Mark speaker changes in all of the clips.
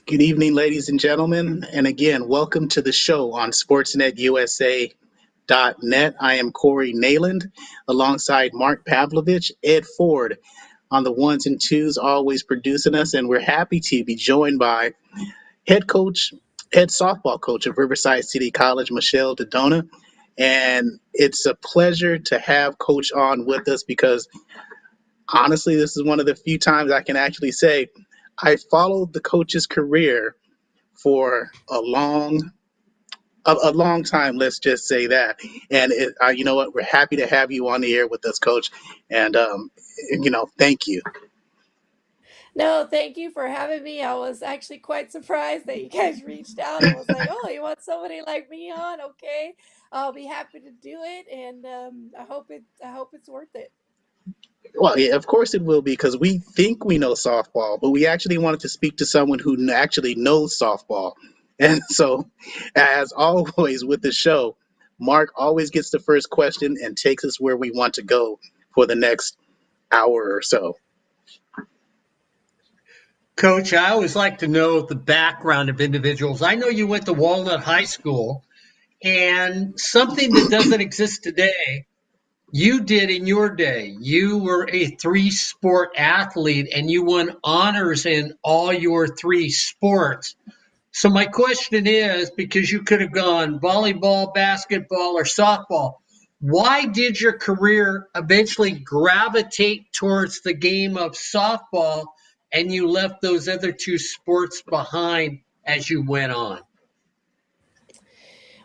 Speaker 1: Good evening, ladies and gentlemen. And again, welcome to the show on SportsNetUSA.net. I am Corey Neyland alongside Mark Pavlovich, Ed Ford on the ones and twos, always producing us. And we're happy to be joined by head coach, head softball coach of Riverside City College, Michelle Daddona. And it's a pleasure to have Coach on with us because honestly, this is one of the few times I can actually say I followed the coach's career for a long time. Let's just say that. And you know what? We're happy to have you on the air with us, Coach. And thank you.
Speaker 2: No, thank you for having me. I was actually quite surprised that you guys reached out and was like, "Oh, you want somebody like me on? Okay, I'll be happy to do it." And I hope it's worth it.
Speaker 1: Well, yeah, of course it will be because we think we know softball, but we actually wanted to speak to someone who actually knows softball. And so, as always with the show, Mark always gets the first question and takes us where we want to go for the next hour or so.
Speaker 3: Coach, I always like to know the background of individuals. I know you went to Walnut High School, and something that doesn't exist today, you did in your day. You were a three-sport athlete, and you won honors in all your three sports. So my question is, because you could have gone volleyball, basketball, or softball, why did your career eventually gravitate towards the game of softball and you left those other two sports behind as you went on?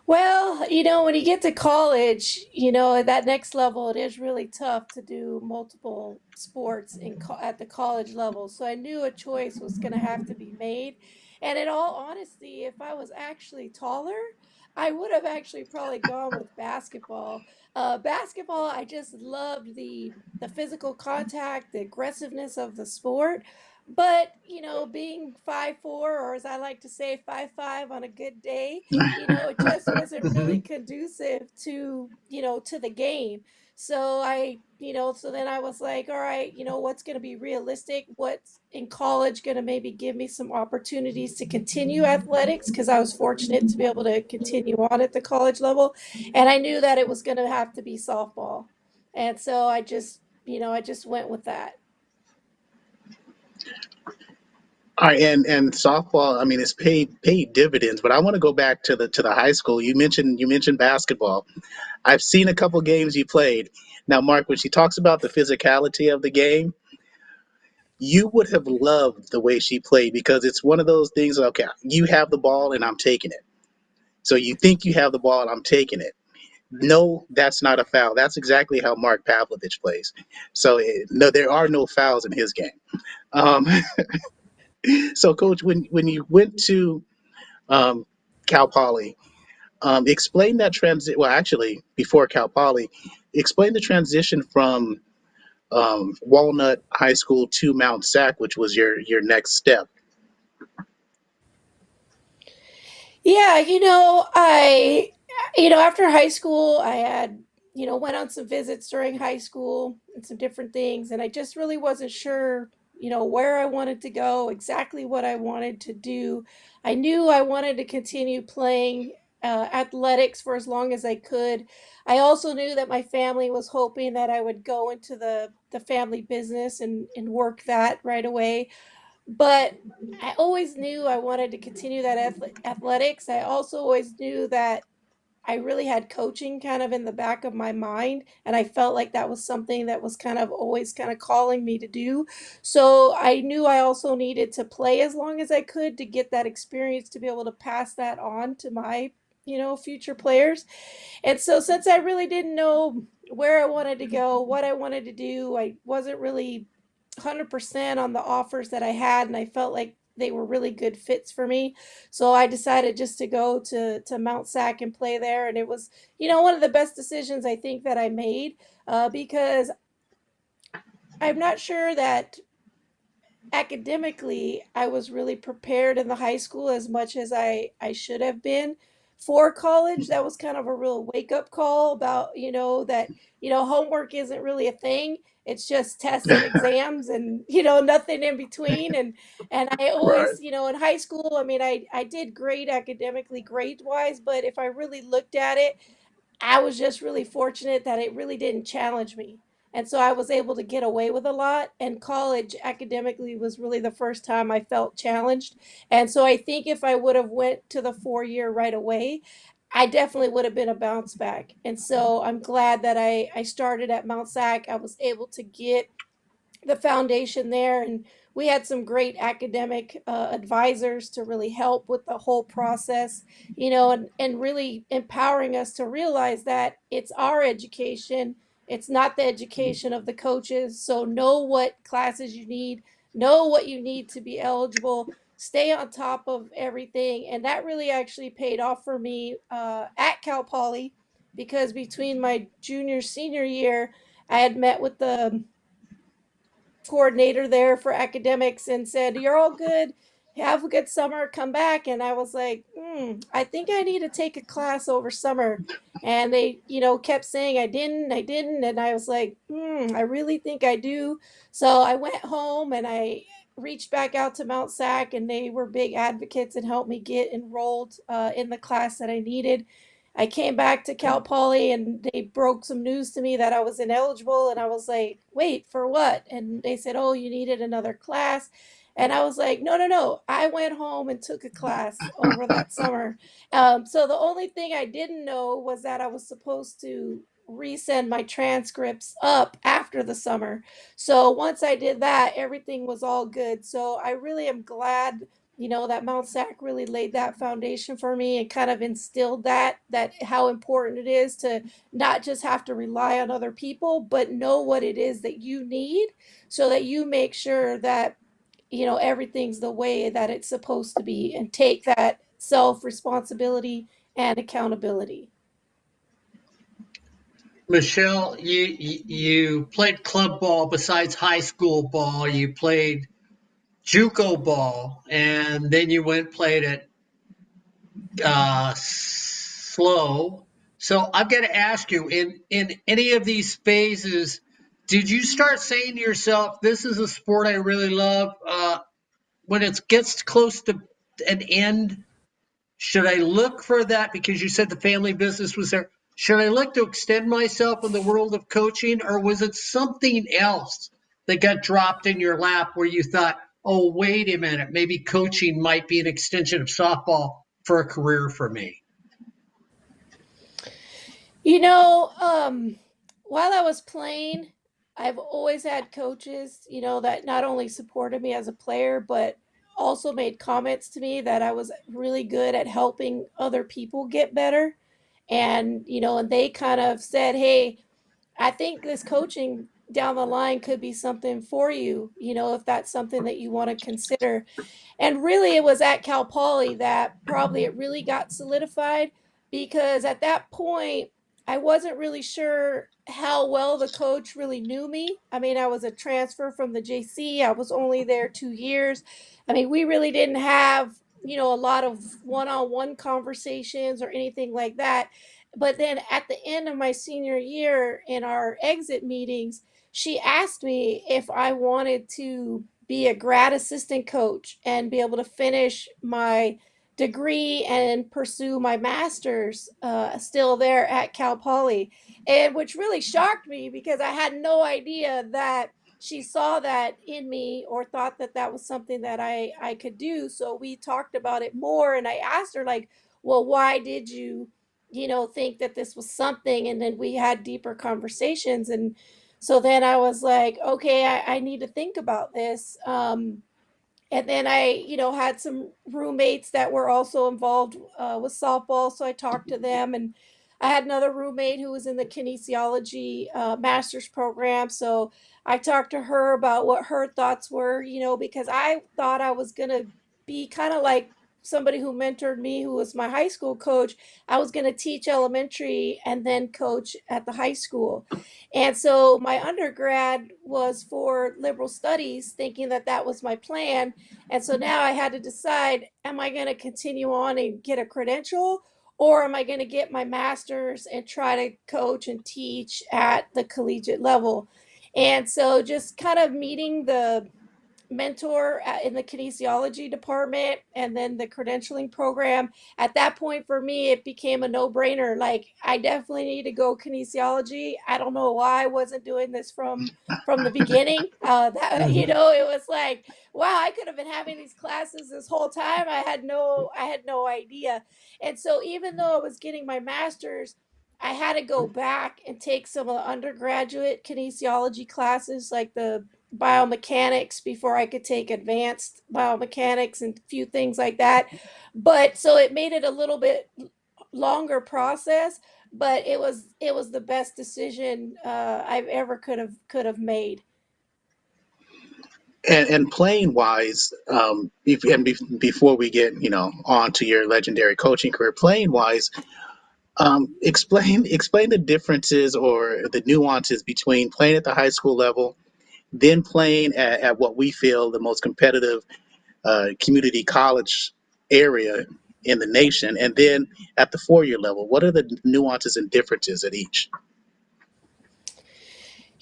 Speaker 2: Well, when you get to college, at that next level, it is really tough to do multiple sports at the college level. So I knew a choice was going to have to be made. And in all honesty, if I was actually taller, I would have actually probably gone with basketball. Basketball, I just loved the physical contact, the aggressiveness of the sport. But, being 5'4", or as I like to say, 5'5" on a good day, it just wasn't really
Speaker 3: Mhm.
Speaker 2: conducive to the game. So then I was like, all right, what's going to be realistic? What's in college going to maybe give me some opportunities to continue athletics? Because I was fortunate to be able to continue on at the college level. And I knew that it was going to have to be softball. And so I just went with that.
Speaker 1: All right, and softball, I mean, it's paid dividends. But I want to go back to the high school. You mentioned basketball. I've seen a couple games you played. Now, Mark, when she talks about the physicality of the game, you would have loved the way she played because it's one of those things. Okay, you have the ball and I'm taking it. So you think you have the ball, I'm taking it. No, that's not a foul. That's exactly how Mark Pavlovich plays. So no, there are no fouls in his game. Um, so, Coach, when you went to um, Cal Poly, explain that transit. Well, actually, before Cal Poly, explain the transition from Walnut High School to Mount Sac, which was your next step.
Speaker 2: Yeah, after high school, I had, went on some visits during high school and some different things, and I just really wasn't sure, where I wanted to go, exactly what I wanted to do. I knew I wanted to continue playing athletics for as long as I could. I also knew that my family was hoping that I would go into the family business and work that right away, but I always knew I wanted to continue that athletics. I also always knew that I really had coaching kind of in the back of my mind, and I felt like that was something that was kind of always kind of calling me to do. So I knew I also needed to play as long as I could to get that experience to be able to pass that on to my, future players. And so since I really didn't know where I wanted to go, what I wanted to do, I wasn't really 100% on the offers that I had, and I felt like they were really good fits for me. So I decided just to go to Mount Sac and play there, and it was, one of the best decisions I think that I made, because I'm not sure that academically I was really prepared in the high school as much as I should have been for college. That was kind of a real wake up call about, that, homework isn't really a thing. It's just tests and exams and, nothing in between. And I
Speaker 1: Right.
Speaker 2: always, in high school, I mean, I did great academically, grade wise, but if I really looked at it, I was just really fortunate that it really didn't challenge me. And so I was able to get away with a lot. And college academically was really the first time I felt challenged. And so I think if I would have went to the 4 year right away, I definitely would have been a bounce back. And so I'm glad that I started at Mount Sac. I was able to get the foundation there, and we had some great academic advisors to really help with the whole process, and really empowering us to realize that it's our education, it's not the education of the coaches. So know what classes you need, know what you need to be eligible, stay on top of everything. And that really actually paid off for me at Cal Poly, because between my junior senior year, I had met with the coordinator there for academics and said, "You're all good. Have a good summer. Come back." And I was like, I think I need to take a class over summer. And they, kept saying I didn't. And I was like, I really think I do. So I went home and I reached back out to Mount Sac, and they were big advocates and helped me get enrolled in the class that I needed. I came back to Cal Poly and they broke some news to me that I was ineligible. And I was like, wait, for what? And they said, oh, you needed another class. And I was like, no, no, no. I went home and took a class over that summer. So the only thing I didn't know was that I was supposed to resend my transcripts up after the summer. So once I did that, everything was all good. So I really am glad, that Mount Sac really laid that foundation for me and kind of instilled that how important it is to not just have to rely on other people, but know what it is that you need so that you make sure that, everything's the way that it's supposed to be, and take that self responsibility and accountability.
Speaker 3: Michelle, you played club ball besides high school ball. You played JUCO ball, and then you went and played at slow. So I've got to ask you, in any of these phases, did you start saying to yourself, "This is a sport I really love"? When it gets close to an end, should I look for that because you said the family business was there? Should I look to extend myself in the world of coaching, or was it something else that got dropped in your lap where you thought, oh, wait a minute, maybe coaching might be an extension of softball for a career for me?
Speaker 2: You know, um, while I was playing, I've always had coaches, that not only supported me as a player, but also made comments to me that I was really good at helping other people get better. And they kind of said, hey, I think this coaching down the line could be something for you, if that's something that you want to consider. And really, it was at Cal Poly that probably it really got solidified, because at that point, I wasn't really sure how well the coach really knew me. I mean, I was a transfer from the JC, I was only there 2 years. I mean, we really didn't have, a lot of one on one conversations or anything like that. But then at the end of my senior year in our exit meetings, she asked me if I wanted to be a grad assistant coach and be able to finish my degree and pursue my master's still there at Cal Poly. And which really shocked me because I had no idea that she saw that in me or thought that that was something that I could do. So we talked about it more, and I asked her, like, well, why did you, think that this was something? And then we had deeper conversations. And so then I was like, okay, I need to think about this. And then I, had some roommates that were also involved with softball. So I talked to them. And I had another roommate who was in the kinesiology master's program. So I talked to her about what her thoughts were, because I thought I was going to be kind of like somebody who mentored me, who was my high school coach. I was going to teach elementary and then coach at the high school. And so my undergrad was for liberal studies, thinking that that was my plan. And so now I had to decide, am I going to continue on and get a credential, or am I going to get my master's and try to coach and teach at the collegiate level? And so just kind of meeting the mentor in the kinesiology department and then the credentialing program, at that point for me it became a no-brainer. Like, I definitely need to go kinesiology. I don't know why I wasn't doing this from the beginning. That,
Speaker 1: Mhm.
Speaker 2: it was like, wow, I could have been having these classes this whole time. I had no idea. And so even though I was getting my master's, I had to go back and take some of the undergraduate kinesiology classes, like the biomechanics, before I could take advanced biomechanics and a few things like that. But so it made it a little bit longer process, but it was the best decision I've ever could have made.
Speaker 1: And playing wise, before we get on to your legendary coaching career, playing wise, explain the differences or the nuances between playing at the high school level, then playing at what we feel the most competitive community college area in the nation, and then at the 4-year level. What are the nuances and differences at each?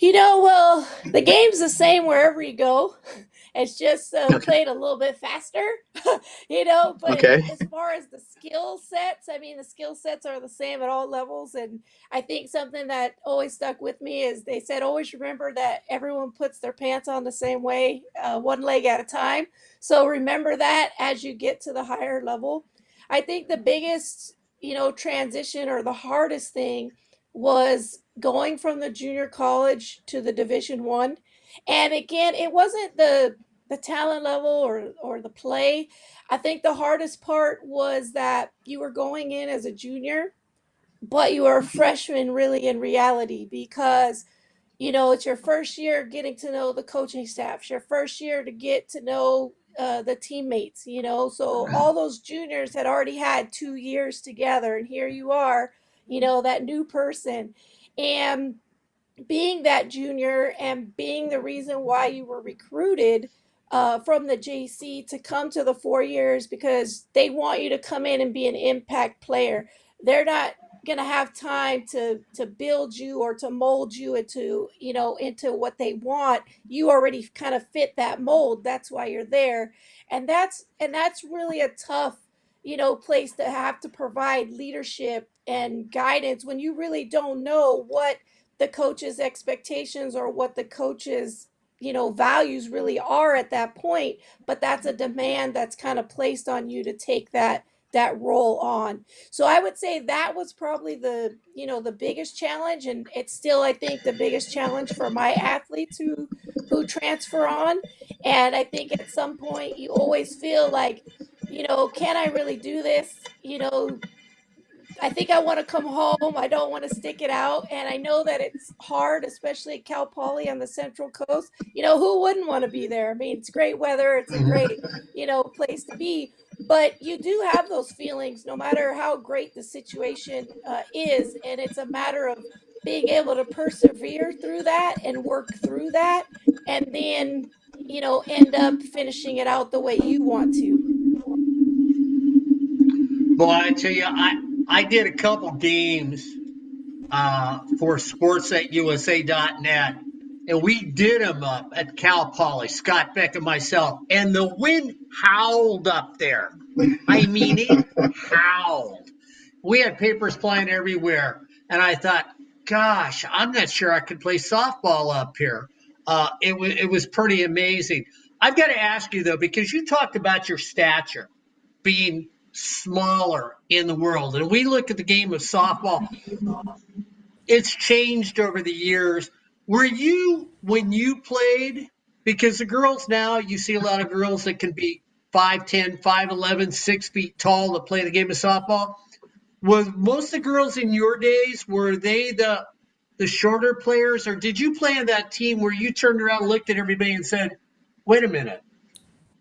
Speaker 2: Well, the game's the same wherever you go. It's just
Speaker 1: Okay.
Speaker 2: played a little bit faster, but
Speaker 1: Okay.
Speaker 2: as far as the skill sets, I mean, the skill sets are the same at all levels. And I think something that always stuck with me is they said, always remember that everyone puts their pants on the same way, one leg at a time. So remember that as you get to the higher level. I think the biggest, transition or the hardest thing was going from the junior college to the Division 1. And again, it wasn't the talent level or the play. I think the hardest part was that you were going in as a junior, but you were a freshman really in reality, because it's your first year getting to know the coaching staff. It's your first year to get to know the teammates. So all those juniors had already had 2 years together, and here you are, that new person. And being that junior and being the reason why you were recruited from the JC to come to the 4 years, because they want you to come in and be an impact player. They're not going to have time to build you or to mold you into what they want. You already kind of fit that mold. That's why you're there. And that's really a tough place to have to provide leadership and guidance when you really don't know what the coach's expectations or what the coach's values really are at that point. But that's a demand that's kind of placed on you to take that role on. So I would say that was probably the biggest challenge, and it's still, I think, the biggest challenge for my athletes who transfer on. And I think at some point you always feel like, can I really do this? I think I want to come home. I don't want to stick it out. And I know that it's hard, especially at Cal Poly on the Central Coast. Who wouldn't want to be there? I mean, it's great weather. It's a
Speaker 3: Mhm.
Speaker 2: great, place to be. But you do have those feelings no matter how great the situation is. And it's a matter of being able to persevere through that and work through that. And then, end up finishing it out the way you want to.
Speaker 3: Well, I tell you, I did a couple games for sports at USA.net, and we did them up at Cal Poly, Scott Beck and myself, and the wind howled up there. I mean, it howled. We had papers flying everywhere, and I thought, gosh, I'm not sure I could play softball up here. It was pretty amazing. I've got to ask you though, because you talked about your stature being smaller in the world, and we look at the game of softball, it's changed over the years. Were you, when you played, because the girls now, you see a lot of girls that can be 5'10, 5'11, 6 feet tall that play the game of softball. Was most of the girls in your days, were they the shorter players, or did you play on that team where you turned around, looked at everybody, and said, "Wait a minute,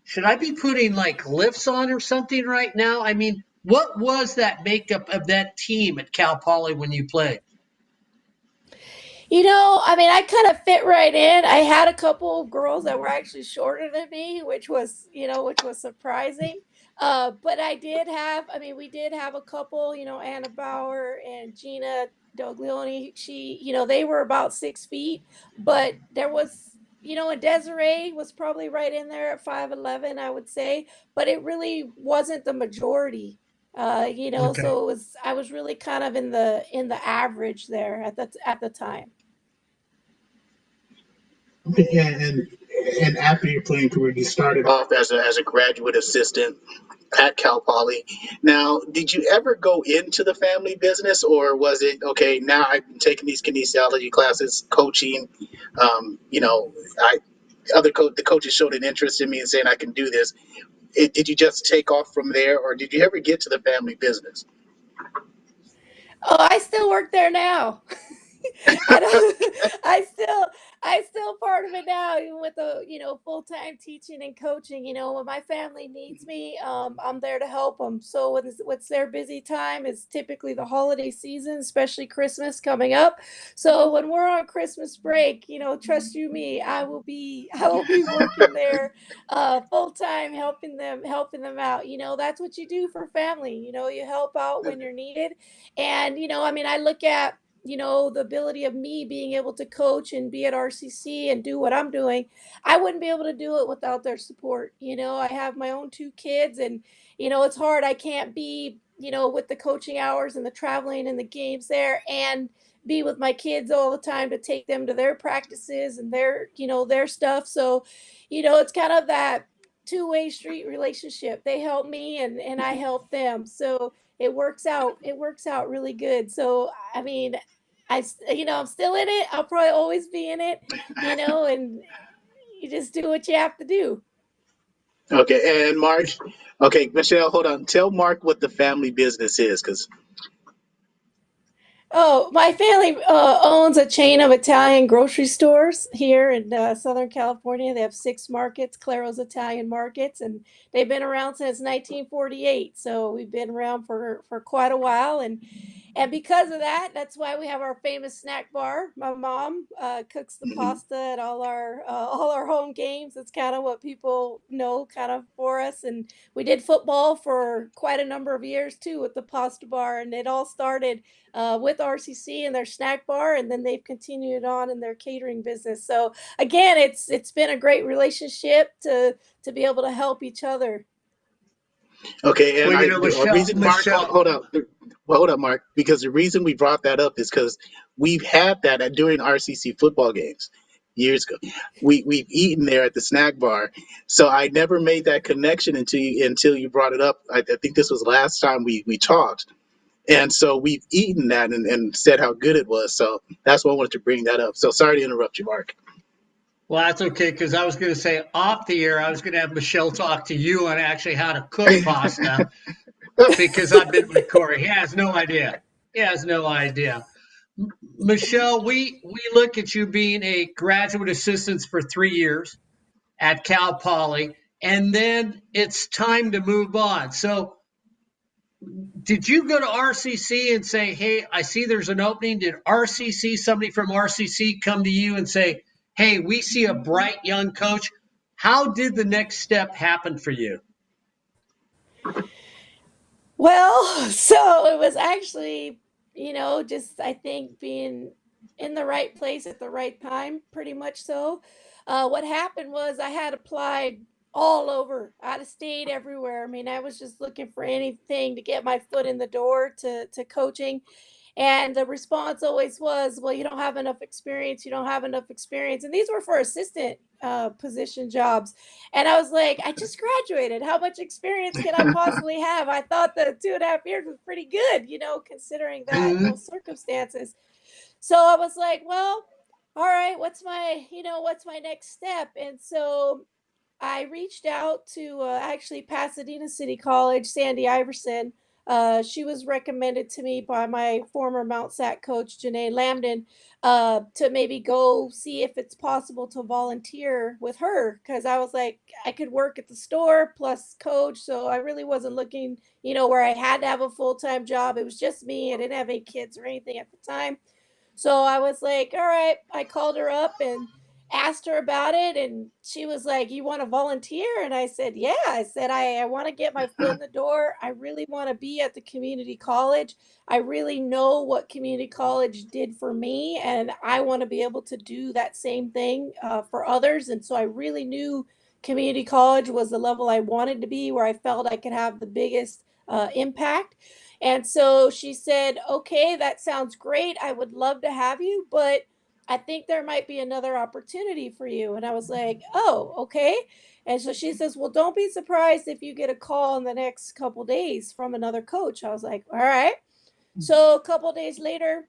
Speaker 3: should I be putting like lifts on or something right now?" I mean, what was that makeup of that team at Cal Poly when you played?
Speaker 2: I mean, I kind of fit right in. I had a couple of girls that were actually shorter than me, which was surprising. But I mean, we did have a couple, Anna Bauer and Gina Doglioni, she, they were about 6 feet, but there was, and Desiree was probably right in there at 5'11", I would say, but it really wasn't the majority.
Speaker 3: Okay.
Speaker 2: So I was really kind of in the average there at the time.
Speaker 1: And after your playing career, you started off as a graduate assistant at Cal Poly. Now, did you ever go into the family business, or was it okay? Now I've been taking these kinesiology classes, coaching. You know, I the coaches showed an interest in me and saying I can do this. Did you just take off from there, or did you ever get to the family business?
Speaker 2: Oh, I still work there now. I don't. I still part of it now, even with the full time teaching and coaching. When my family needs me, I'm there to help them. So what's their busy time is typically the holiday season, especially Christmas coming up. So when we're on Christmas break, trust you me, I will be working there, full time, helping them out. That's what you do for family. You help out when you're needed, and I mean, I look at the ability of me being able to coach and be at RCC and do what I'm doing. I wouldn't be able to do it without their support. I have my own two kids, and it's hard. I can't be with the coaching hours and the traveling and the games there, and be with my kids all the time to take them to their practices and their stuff. So it's kind of that two-way street relationship. They help me, and I help them. So it works out really good. So I mean, I'm still in it. I'll probably always be in it, and you just do what you have to do.
Speaker 1: Okay, and Mark. Okay, Michelle, hold on. Tell Mark what the family business is, because
Speaker 2: Oh, my family owns a chain of Italian grocery stores here in Southern California. They have six markets, Claro's Italian markets, and they've been around since 1948. So we've been around for quite a while, and because of that, that's why we have our famous snack bar. My mom cooks the pasta at all our home games. That's kind of what people know, kind of for us. And we did football for quite a number of years too with the pasta bar, and it all started with RCC and their snack bar, and then they've continued on in their catering business. So again, it's been a great relationship to be able to help each other.
Speaker 1: okay, and
Speaker 3: Well,
Speaker 1: the reason Mark,
Speaker 3: Michelle,
Speaker 1: hold up, well, hold up, Mark, because the reason we brought that up is because we've had that during RCC football games years ago. We've eaten there at the snack bar, so I never made that connection until you brought it up. I think this was last time we talked, and so we've eaten that and said how good it was. So that's why I wanted to bring that up. So sorry to interrupt you, Mark.
Speaker 3: well, that's okay because I was going to say off the air, I was going to have Michelle talk to you on actually how to cook pasta because I've been with Corey. He has no idea. He has no idea. Michelle, we look at you being a graduate assistant for 3 years at Cal Poly, and then it's time to move on. So, did you go to RCC and say, "Hey, I see there's an opening"? Did RCC, somebody from RCC, come to you and say, "Hey, we see a bright young coach"? How did the next step happen for you?
Speaker 2: Well, so it was actually, just I think being in the right place at the right time, pretty much so. What happened was I had applied all over, out of state, everywhere. I mean, I was just looking for anything to get my foot in the door to coaching. And the response always was, well, you don't have enough experience. You don't have enough experience. And these were for assistant position jobs. And I was like, I just graduated. How much experience can I possibly have? I thought the 2.5 years was pretty good, considering
Speaker 3: Mhm.
Speaker 2: those circumstances. So I was like, well, all right, what's my next step? And so I reached out to actually Pasadena City College, Sandy Iverson. She was recommended to me by my former Mount Sac coach, Janae Lambden, to maybe go see if it's possible to volunteer with her, because I was like, I could work at the store plus coach. So I really wasn't looking, where I had to have a full time job. It was just me. I didn't have any kids or anything at the time. So I was like, all right, I called her up, asked her about it, and she was like, "You want to volunteer?" And I said, "Yeah." I said, I want to get my foot in the door. I really want to be at the community college. I really know what community college did for me, and I want to be able to do that same thing for others. And so I really knew community college was the level I wanted to be, where I felt I could have the biggest impact. And so she said, "Okay, that sounds great. I would love to have you, but I think there might be another opportunity for you." And I was like, "Oh, okay." And so she says, "Well, don't be surprised if you get a call in the next couple days from another coach." I was like, "All right." So a couple days later,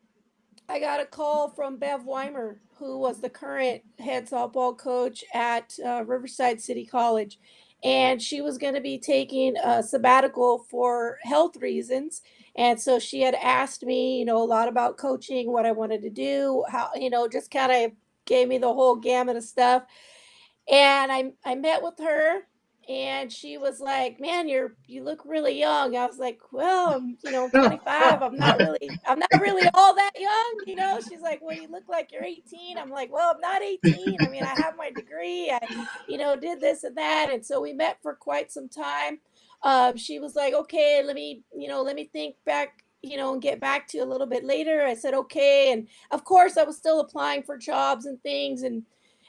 Speaker 2: I got a call from Bev Weimer, who was the current head softball coach at Riverside City College. And she was going to be taking a sabbatical for health reasons. And so she had asked me, a lot about coaching, what I wanted to do, how, just kind of gave me the whole gamut of stuff. And I met with her, and she was like, "Man, you look really young." I was like, "Well, I'm 25. I'm not really all that young, She's like, "Well, you look like you're 18." I'm like, "Well, I'm not 18. I mean, I have my degree. I, did this and that." And so we met for quite some time. She was like, "Okay, let me think back, and get back to you a little bit later." I said, "Okay." And of course, I was still applying for jobs and things, and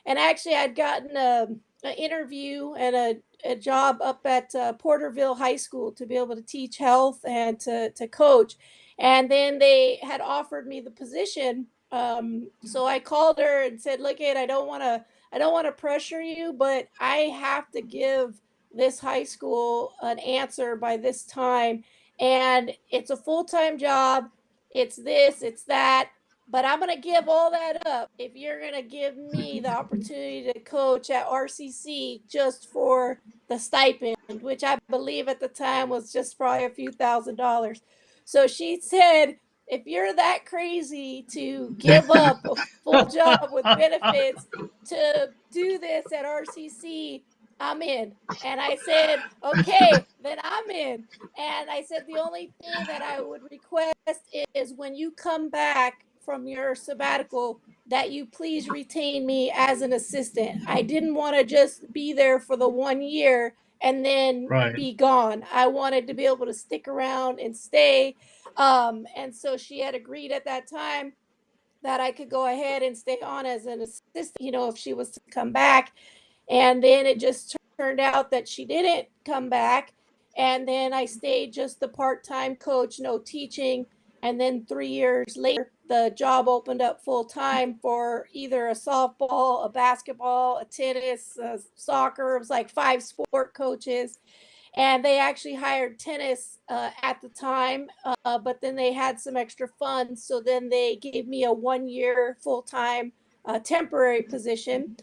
Speaker 2: actually I'd gotten an interview and a job up at Porterville High School to be able to teach health and to coach. And then they had offered me the position. So I called her and said, "Look, I don't want to pressure you, but I have to give this high school an answer by this time. And it's a full-time job. It's this, it's that, but I'm going to give all that up if you're going to give me the opportunity to coach at RCC just for the stipend," which I believe at the time was just probably a few $1,000s. So she said, "If you're that crazy to give up a full job with benefits to do this at RCC, I'm in." And I said, "Okay, then I'm in." And I said, "The only thing that I would request is when you come back from your sabbatical, that you please retain me as an assistant. I didn't want to just be there for the 1 year and then
Speaker 3: Right.
Speaker 2: be gone. I wanted to be able to stick around and stay." And so she had agreed at that time that I could go ahead and stay on as an assistant, if she was to come back. And then it just turned out that she didn't come back. And then I stayed just the part time coach, no teaching. And then 3 years later, the job opened up full time for either a softball, a basketball, a tennis, soccer. It was like 5 sport coaches. And they actually hired tennis at the time, but then they had some extra funds, so then they gave me a 1 year full-time temporary position.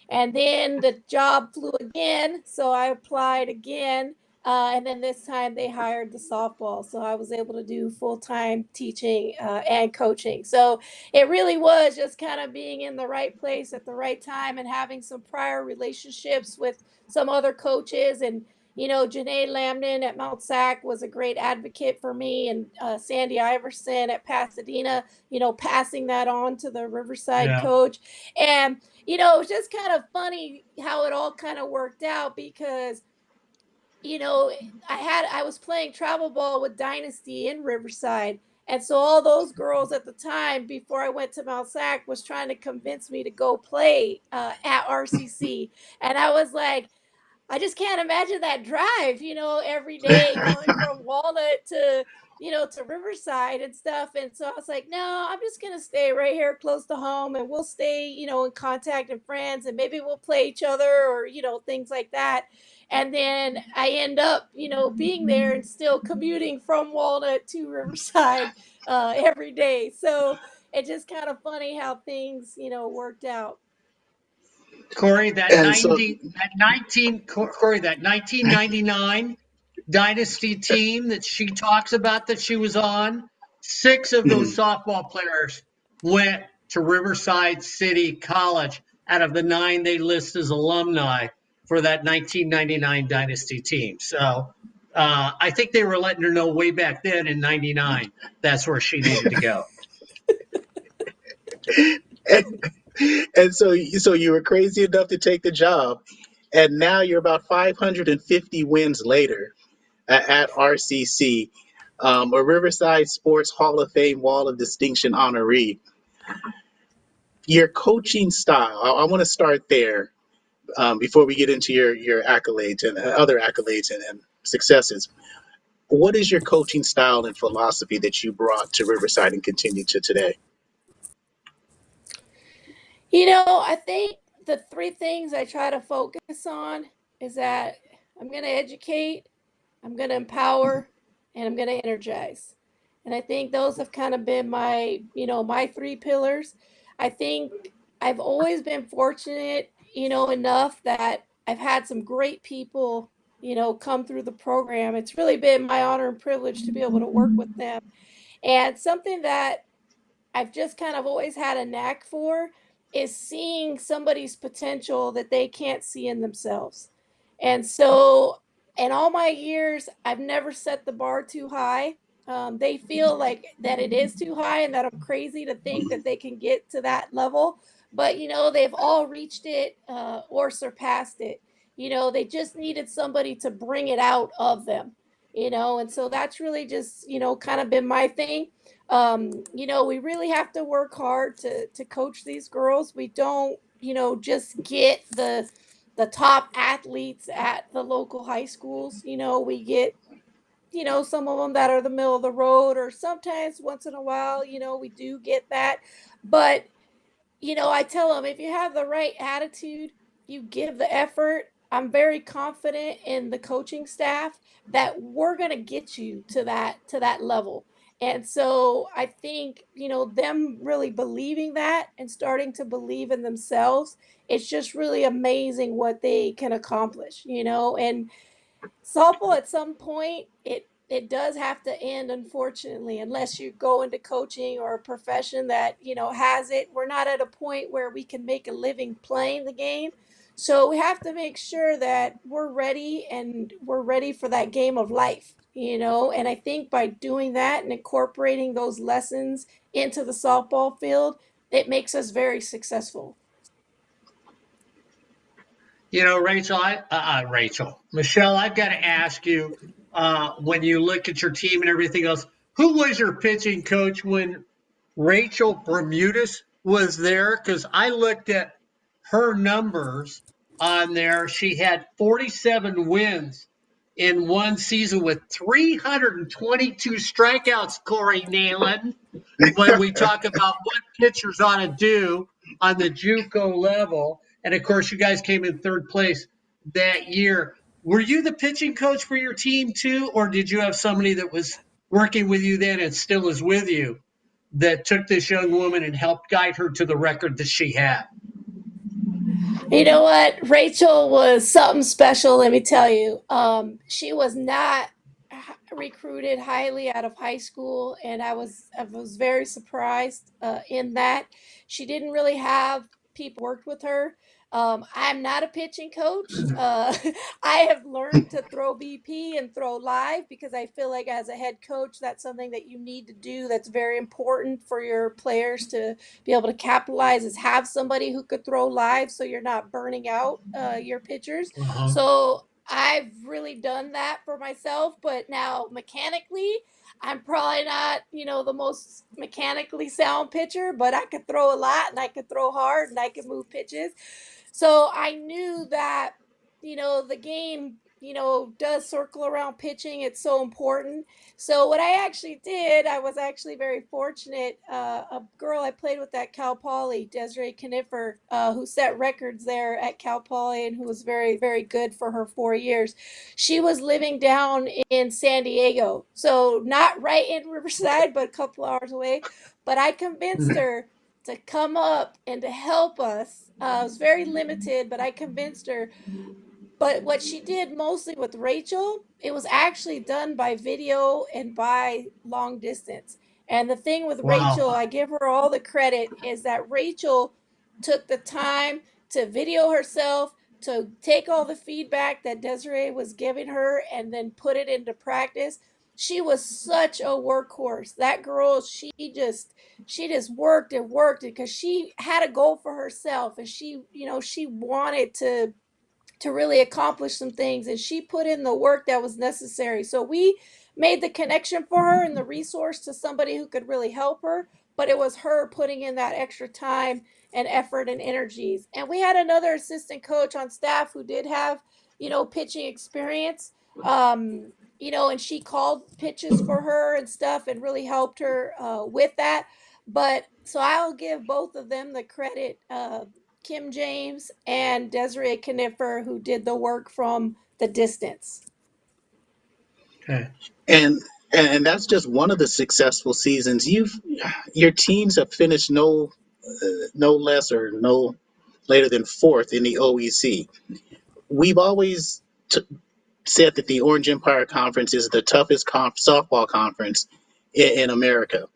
Speaker 2: And then the job flew again, so I applied again. And then this time they hired the softball, so I was able to do full-time teaching and coaching. So it really was just kind of being in the right place at the right time, and having some prior relationships with some other coaches. And Janae Lamden at Mount Sac was a great advocate for me, and Sandy Iverson at Pasadena, passing that on to the Riverside
Speaker 3: Yeah.
Speaker 2: coach. And it was just kind of funny how it all kind of worked out, because I was playing travel ball with Dynasty in Riverside. And so all those girls at the time, before I went to Mount Sac, was trying to convince me to go play at RCC. And I was like, I just can't imagine that drive, every day going from Walnut to Riverside and stuff. And so I was like, "No, I'm just going to stay right here close to home, and we'll stay, in contact and friends, and maybe we'll play each other, or, things like that." And then I end up, being there and still commuting from Walnut to Riverside every day. So it's just kind of funny how things, worked out.
Speaker 3: Corey, that
Speaker 1: And so
Speaker 3: 90, that 19, Corey, that 1999 dynasty team that she talks about that she was on, 6 of those
Speaker 1: mhm.
Speaker 3: softball players went to Riverside City College out of the 9 they list as alumni for that 1999 dynasty team. So I think they were letting her know way back then in 99 that's where she needed to go.
Speaker 1: And so you were crazy enough to take the job, and now you're about 550 wins later at RCC, a Riverside Sports Hall of Fame Wall of Distinction honoree. Your coaching style, I want to start there before we get into your accolades and other accolades and successes. What is your coaching style and philosophy that you brought to Riverside and continue to today?
Speaker 2: I think the three things I try to focus on is that I'm going to educate, I'm going to empower, and I'm going to energize. And I think those have kind of been my three pillars. I think I've always been fortunate, enough that I've had some great people, come through the program. It's really been my honor and privilege to be able to work with them. And something that I've just kind of always had a knack for is seeing somebody's potential that they can't see in themselves. And so, in all my years, I've never set the bar too high. They feel like that it is too high and that I'm crazy to think that they can get to that level. But, they've all reached it or surpassed it. They just needed somebody to bring it out of them, and so that's really just, kind of been my thing. We really have to work hard to coach these girls. We don't, just get the top athletes at the local high schools. We get, some of them that are the middle of the road, or sometimes once in a while, we do get that. But I tell them, if you have the right attitude, you give the effort. I'm very confident in the coaching staff that we're going to get you to that level. And so I think, them really believing that and starting to believe in themselves, it's just really amazing what they can accomplish, and softball at some point it does have to end, unfortunately, unless you go into coaching or a profession that has it. We're not at a point where we can make a living playing the game, so we have to make sure that we're ready, and we're ready for that game of life, and I think by doing that and incorporating those lessons into the softball field, it makes us very successful.
Speaker 3: Michelle, I've got to ask you, when you look at your team and everything else, who was your pitching coach when Rachel Bermudez was there? Because I looked at her numbers on there. She had 47 wins in one season with 322 strikeouts, Corey Neyland, when we talk about what pitchers ought to do on the JUCO level. And of course, you guys came in third place that year. Were you the pitching coach for your team too, or did you have somebody that was working with you then and still is with you that took this young woman and helped guide her to the record that she had?
Speaker 2: You know what? Rachel was something special, let me tell you. She was not recruited highly out of high school, and I was very surprised in that she didn't really have people worked with her. I'm not a pitching coach. I have learned to throw BP and throw live because I feel like as a head coach, that's something that you need to do. That's very important for your players to be able to capitalize, is have somebody who could throw live so you're not burning out your pitchers.
Speaker 3: Uh-huh.
Speaker 2: So I've really done that for myself, but now mechanically, I'm probably not, the most mechanically sound pitcher, but I could throw a lot and I could throw hard and I could move pitches. So I knew that, the game, does circle around pitching. It's so important. So what I actually did, I was actually very fortunate. A girl I played with at Cal Poly, Desiree Knifer, who set records there at Cal Poly and who was very, very good for her 4 years. She was living down in San Diego, so not right in Riverside, but a couple hours away. But I convinced her to come up and to help us. It was very limited, but I convinced her. But what she did mostly with Rachel, it was actually done by video and by long distance. And the thing with
Speaker 3: Wow.
Speaker 2: Rachel, I give her all the credit, is that Rachel took the time to video herself, to take all the feedback that Desiree was giving her, and then put it into practice. she was such a workhorse. That girl, she just worked and worked because she had a goal for herself, and she wanted to really accomplish some things, and she put in the work that was necessary. So we made the connection for her and the resource to somebody who could really help her, but it was her putting in that extra time and effort and energies. And we had another assistant coach on staff who did have pitching experience, and she called pitches for her and stuff and really helped her with that. But so I'll give both of them the credit, Kim James and Desiree Kniffer, who did the work from the distance.
Speaker 3: Okay.
Speaker 1: And and that's just one of the successful seasons. Your teams have finished no less or no later than fourth in the OEC. We've always said that the Orange Empire Conference is the toughest softball conference in America.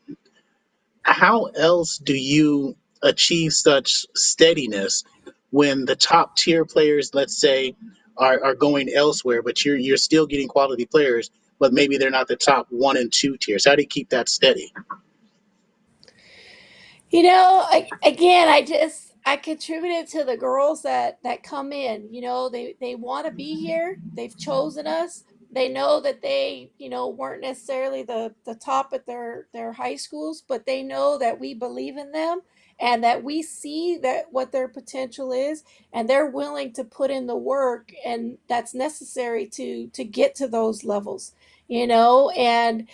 Speaker 1: How else do you achieve such steadiness when the top tier players, let's say, are going elsewhere, but you're still getting quality players, but maybe they're not the top one and two tiers? How do you keep that steady?
Speaker 2: Again, I contribute it to the girls that come in. They want to be here. They've chosen us. They know that they weren't necessarily the top at their high schools, but they know that we believe in them and that we see that what their potential is, and they're willing to put in the work and that's necessary to get to those levels. And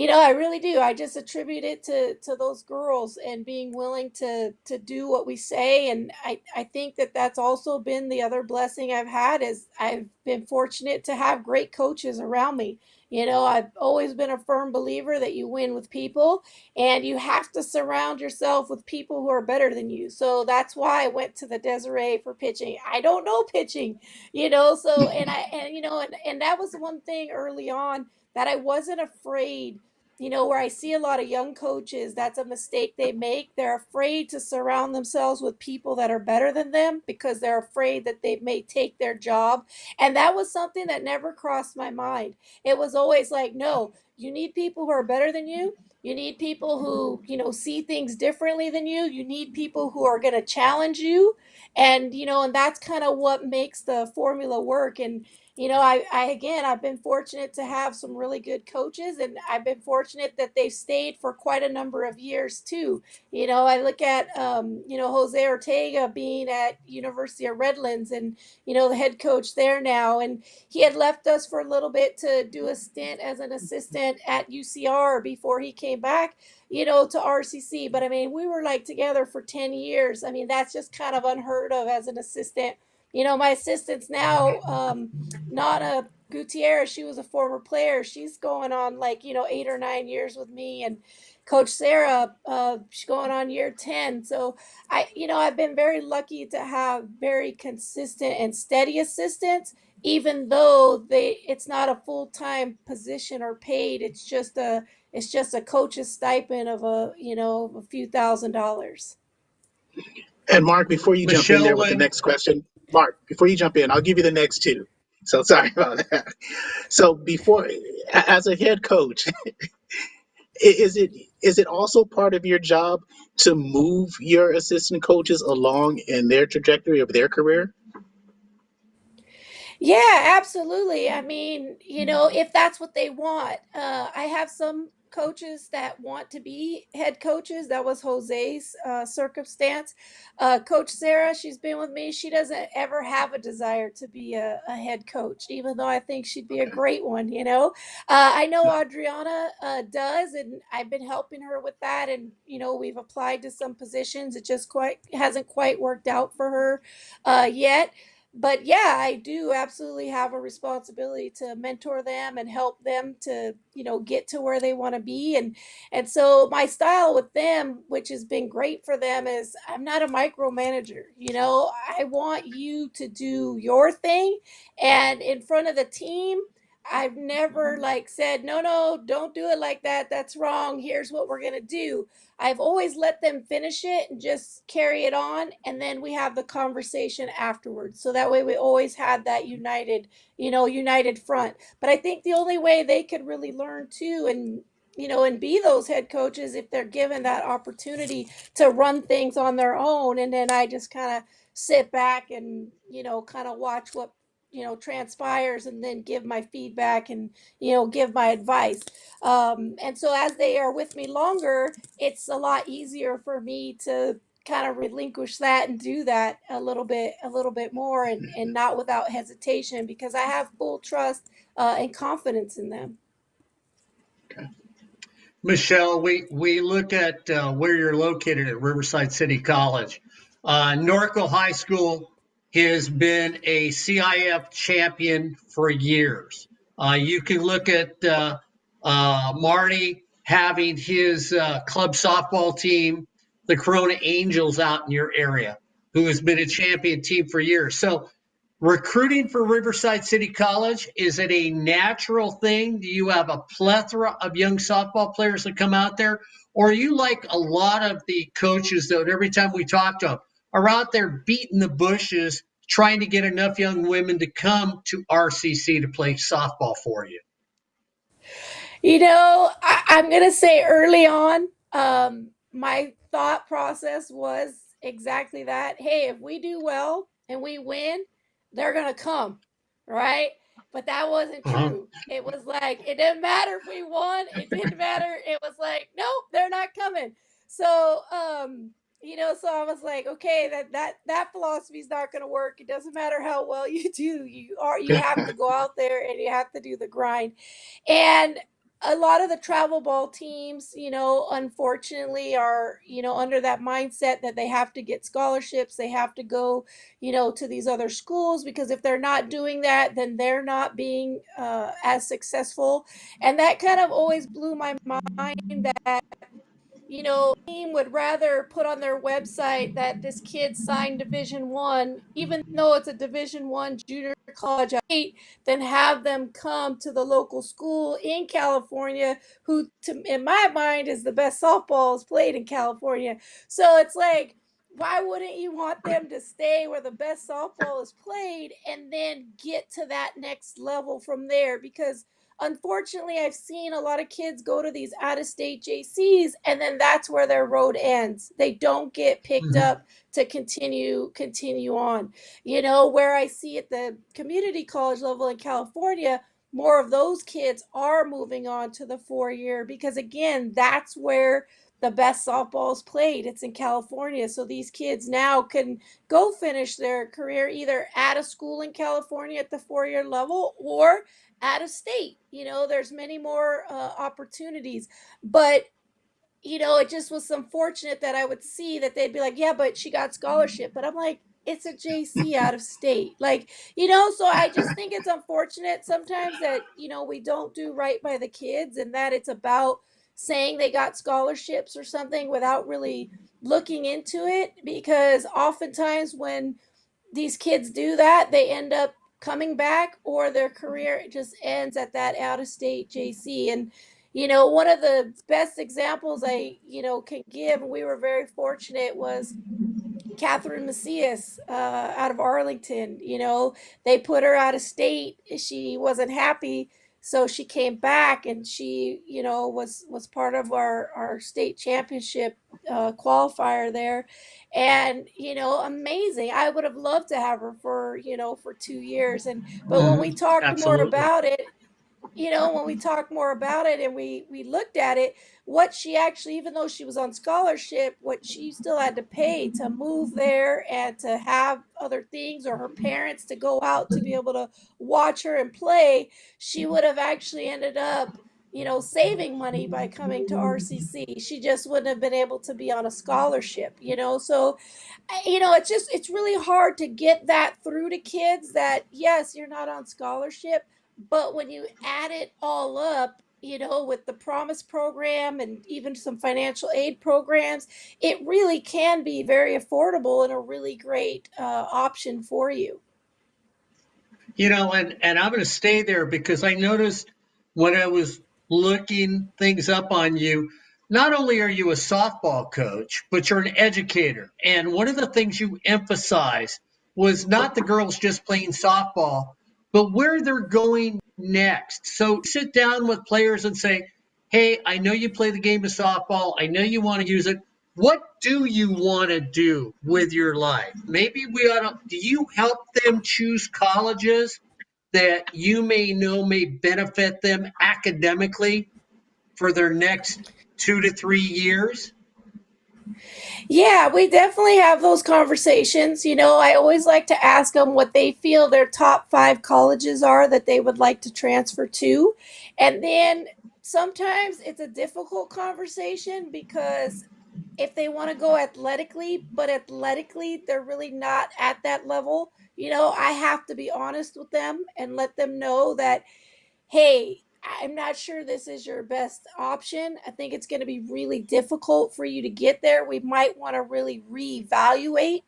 Speaker 2: I really do. I just attribute it to those girls and being willing to do what we say. And I think that that's also been the other blessing I've had is I've been fortunate to have great coaches around me. I've always been a firm believer that you win with people, and you have to surround yourself with people who are better than you. So that's why I went to the Desiree for pitching. I don't know pitching, so and that was one thing early on that I wasn't afraid, where I see a lot of young coaches, that's a mistake they make. They're afraid to surround themselves with people that are better than them because they're afraid that they may take their job. And that was something that never crossed my mind. It was always like, no, you need people who are better than you. You need people who, see things differently than you. You need people who are going to challenge you. And that's kind of what makes the formula work. And I've been fortunate to have some really good coaches, and I've been fortunate that they've stayed for quite a number of years too. I look at Jose Ortega being at University of Redlands, and the head coach there now, and he had left us for a little bit to do a stint as an assistant at UCR before he came back. To RCC. But I mean, we were like together for 10 years. I mean, that's just kind of unheard of as an assistant. My assistants now, Nana Gutierrez, she was a former player. She's going on like 8 or 9 years with me, and Coach Sarah, she's going on year 10. So I've been very lucky to have very consistent and steady assistants, even though it's not a full time position or paid. It's just a coach's stipend of a few $1,000s.
Speaker 1: And Mark, before you jump in
Speaker 3: Michelle,
Speaker 1: there with the
Speaker 3: when
Speaker 1: next question, Mark, before you jump in, I'll give you the next two. So sorry about that. So as a head coach, is it also part of your job to move your assistant coaches along in their trajectory of their career?
Speaker 2: Yeah, absolutely. I mean, if that's what they want. I have some coaches that want to be head coaches. That was Jose's circumstance. Coach Sarah, she's been with me. She doesn't ever have a desire to be a head coach, even though I think she'd be a great one. I know Adriana does, and I've been helping her with that. And, we've applied to some positions. It just quite hasn't quite worked out for her yet. But yeah, I do absolutely have a responsibility to mentor them and help them to get to where they want to be. And so my style with them, which has been great for them, is I'm not a micromanager. I want you to do your thing, and in front of the team, I've never like said, no, no, don't do it like that. That's wrong. Here's what we're going to do. I've always let them finish it and just carry it on. And then we have the conversation afterwards. So that way we always had that united, united front. But I think the only way they could really learn too and be those head coaches if they're given that opportunity to run things on their own. And then I just kind of sit back and, kind of watch what transpires and then give my feedback and give my advice. And so as they are with me longer, it's a lot easier for me to kind of relinquish that and do that a little bit more and not without hesitation because I have full trust and confidence in them.
Speaker 3: Michelle, we look at where you're located at Riverside City College. Norco High School has been a CIF champion for years. You can look at Marty having his club softball team, the Corona Angels, out in your area, who has been a champion team for years. So recruiting for Riverside City College, is it a natural thing? Do you have a plethora of young softball players that come out there? Or are you like a lot of the coaches that every time we talk to them are out there beating the bushes trying to get enough young women to come to RCC to play softball for you?
Speaker 2: I'm going to say early on, my thought process was exactly that. Hey, if we do well and we win, they're going to come, right? But that wasn't
Speaker 3: Uh-huh.
Speaker 2: true. It was like, it didn't matter if we won. It didn't matter. It was like, nope, they're not coming. So, so I was like, okay, that philosophy is not going to work. It doesn't matter how well you do. You have to go out there and you have to do the grind. And a lot of the travel ball teams, unfortunately are, under that mindset that they have to get scholarships. They have to go, to these other schools because if they're not doing that, then they're not being as successful. And that kind of always blew my mind that team would rather put on their website that this kid signed Division 1, even though it's a Division 1 junior college than have them come to the local school in California, who, in my mind, is the best softball is played in California. So it's like, why wouldn't you want them to stay where the best softball is played and then get to that next level from there? Because unfortunately, I've seen a lot of kids go to these out of state JCs and then that's where their road ends. They don't get picked
Speaker 3: Mhm.
Speaker 2: up to continue on. Where I see at the community college level in California, more of those kids are moving on to the 4 year because again, that's where the best softball is played. It's in California. So these kids now can go finish their career either at a school in California at the 4 year level or out of state. There's many more opportunities, but it just was unfortunate that I would see that they'd be like, yeah, but she got scholarship. But I'm like, it's a JC out of state. Like, so I just think it's unfortunate sometimes that, we don't do right by the kids and that it's about saying they got scholarships or something without really looking into it. Because oftentimes when these kids do that, they end up coming back or their career just ends at that out of state JC. And one of the best examples I can give, and we were very fortunate, was Catherine Macias out of Arlington. They put her out of state. She wasn't happy, so she came back, and she, was part of our state championship qualifier there, and amazing. I would have loved to have her for 2 years, and but when we
Speaker 3: Mhm.
Speaker 2: talked more
Speaker 3: Absolutely.
Speaker 2: about it, when we talked more about it and we looked at it, what she actually, even though she was on scholarship, what she still had to pay to move there and to have other things or her parents to go out to be able to watch her and play, she would have actually ended up, saving money by coming to RCC. She just wouldn't have been able to be on a scholarship. So it's really hard to get that through to kids that yes, you're not on scholarship, but when you add it all up, with the promise program and even some financial aid programs, it really can be very affordable and a really great option for you.
Speaker 3: And I'm going to stay there because I noticed when I was looking things up on you, not only are you a softball coach, but you're an educator. And one of the things you emphasized was not the girls just playing softball, but where they're going next. So sit down with players and say, hey, I know you play the game of softball. I know you want to use it. What do you want to do with your life? Maybe we ought to, do you help them choose colleges that you may know may benefit them academically for their next 2 to 3 years?
Speaker 2: Yeah, we definitely have those conversations. I always like to ask them what they feel their top 5 colleges are that they would like to transfer to. And then sometimes it's a difficult conversation because if they want to go athletically, but athletically they're really not at that level, I have to be honest with them and let them know that, hey, I'm not sure this is your best option. I think it's going to be really difficult for you to get there. We might want to really reevaluate,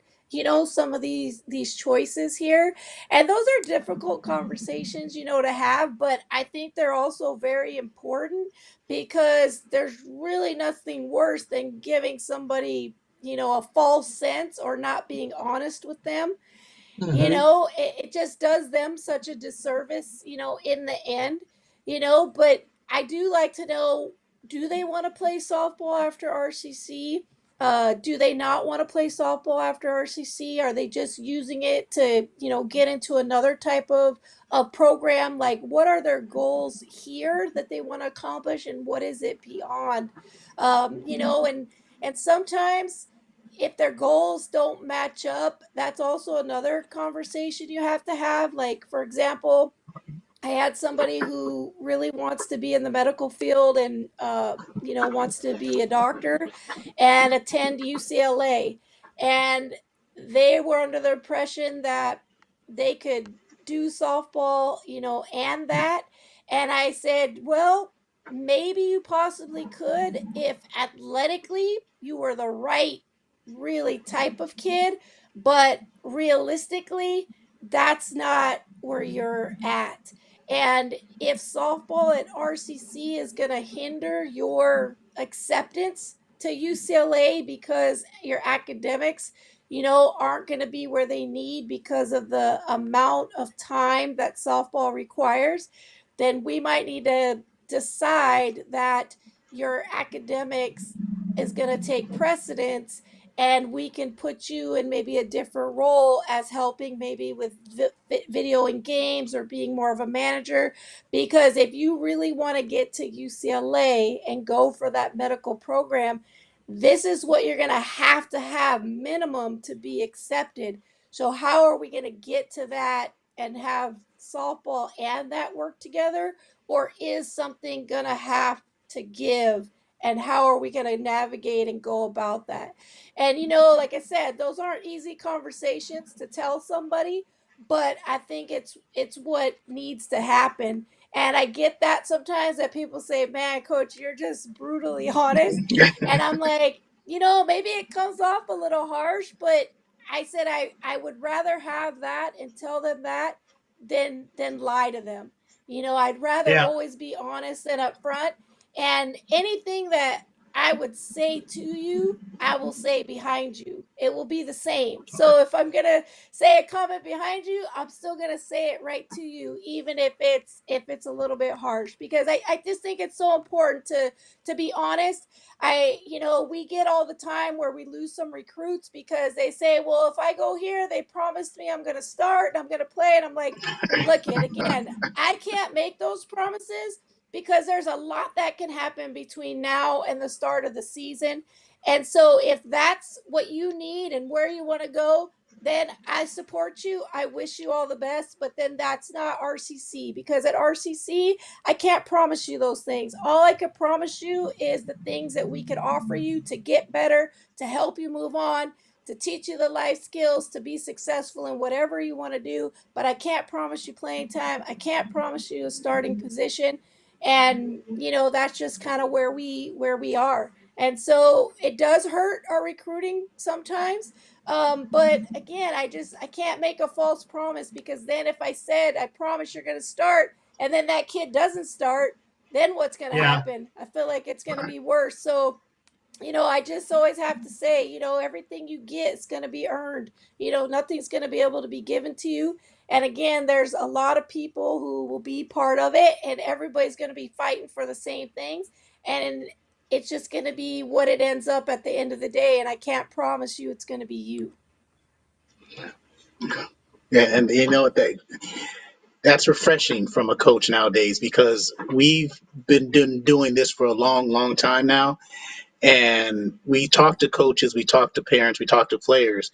Speaker 2: some of these choices here. And those are difficult conversations, to have, but I think they're also very important because there's really nothing worse than giving somebody, a false sense or not being honest with them.
Speaker 3: Mm-hmm.
Speaker 2: It just does them such a disservice, in the end, but I do like to know, do they want to play softball after RCC? Do they not want to play softball after RCC? Are they just using it to, get into another type of program? Like, what are their goals here that they want to accomplish, and what is it beyond? And sometimes if their goals don't match up, that's also another conversation you have to have. Like, for example, I had somebody who really wants to be in the medical field and, wants to be a doctor and attend UCLA. And they were under the impression that they could do softball, and that. And I said, well, maybe you possibly could if athletically you were the right, really type of kid. But realistically, that's not where you're at. And if softball at RCC is going to hinder your acceptance to UCLA because your academics, aren't going to be where they need because of the amount of time that softball requires, then we might need to decide that your academics is going to take precedence, and we can put you in maybe a different role as helping maybe with video and games or being more of a manager. Because if you really want to get to UCLA and go for that medical program, this is what you're going to have minimum to be accepted. So how are we going to get to that and have softball and that work together? Or is something going to have to give, and how are we going to navigate and go about that? And like I said, those aren't easy conversations to tell somebody, but I think it's what needs to happen. And I get that sometimes that people say, "Man, coach, you're just brutally honest." And I'm like, maybe it comes off a little harsh, but I said I would rather have that and tell them that than lie to them. I'd rather
Speaker 3: Yeah.
Speaker 2: always be honest and upfront, and anything that I would say to you, I will say behind you. It will be the same. So if I'm gonna say a comment behind you, I'm still gonna say it right to you, even if it's a little bit harsh, because I just think it's so important to be honest. We get all the time where we lose some recruits because they say, well, if I go here, they promised me I'm gonna start and I'm gonna play, and I'm like, look, it again, I can't make those promises because there's a lot that can happen between now and the start of the season. And so if that's what you need and where you want to go, then I support you. I wish you all the best, but then that's not RCC, because at RCC, I can't promise you those things. All I could promise you is the things that we could offer you to get better, to help you move on, to teach you the life skills to be successful in whatever you want to do. But I can't promise you playing time. I can't promise you a starting position. And that's just kind of where we are. And so it does hurt our recruiting sometimes. But again, I can't make a false promise, because then if I said I promise you're going to start, and then that kid doesn't start, then what's going to
Speaker 3: Yeah.
Speaker 2: happen? I feel like it's going to be worse. So I just always have to say, everything you get is going to be earned. Nothing's going to be able to be given to you. And again, there's a lot of people who will be part of it, and everybody's going to be fighting for the same things. And it's just going to be what it ends up at the end of the day. And I can't promise you it's going to be you.
Speaker 1: Yeah, and that's refreshing from a coach nowadays, because we've been doing this for a long, long time now, and we talk to coaches, we talk to parents, we talk to players,